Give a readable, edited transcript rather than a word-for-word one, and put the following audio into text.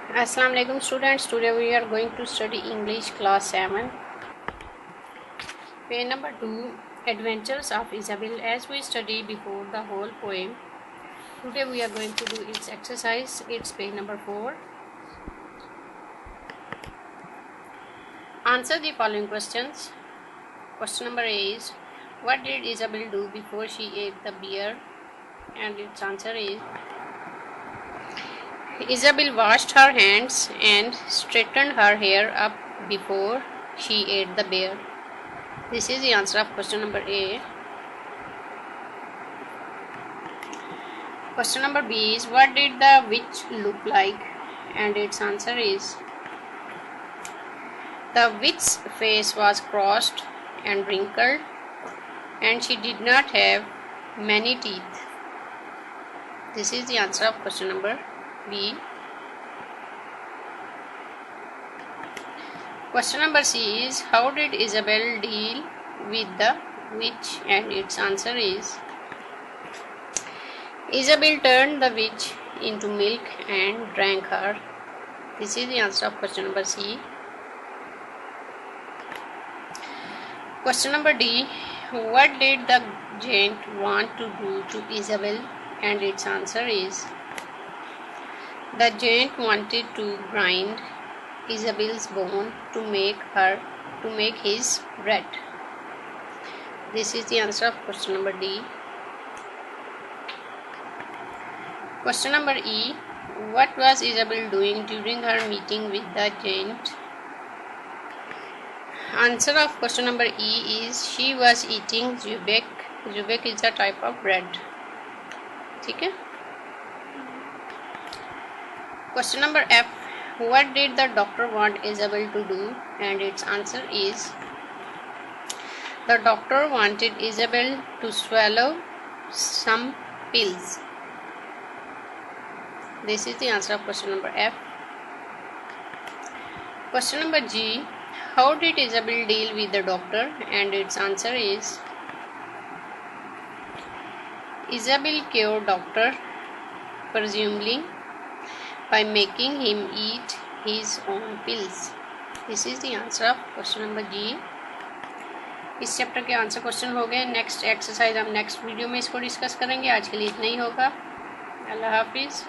Assalamu alaikum students. Today we are going to study English class 7. Page number 2, Adventures of Isabel. As we studied before the whole poem, today we are going to do its exercise. It's page number 4. Answer the following questions. Question number A is, what did Isabel do before she ate the bear? And its answer is, Isabel washed her hands and straightened her hair up before she ate the bear. This is the answer of question number A. Question number B is, what did the witch look like? And its answer is, the witch's face was crossed and wrinkled, and she did not have many teeth. This is the answer of question number B. Question number C is, how did Isabel deal with the witch? And its answer is, Isabel turned the witch into milk and drank her. This is the answer of question number C. Question number D, what did the giant want to do to Isabel? And its answer is, the giant wanted to grind Isabel's bone to make his bread. This is the answer of question number D. Question number E, what was Isabel doing during her meeting with the giant? Answer of question number E is, she was eating zubek. Zubek is a type of bread. ठीक है. Question number F, what did the doctor want Isabel to do? And its answer is, the doctor wanted Isabel to swallow some pills. This is the answer of question number F. Question number G, how did Isabel deal with the doctor? And its answer is, Isabel cured doctor, presumably by making him eat his own pills. This is the answer of question number G. इस chapter के answer question हो गए. Next exercise हम next video में इसको discuss करेंगे. आज के लिए इतना ही होगा. अल्लाह हाफिज़.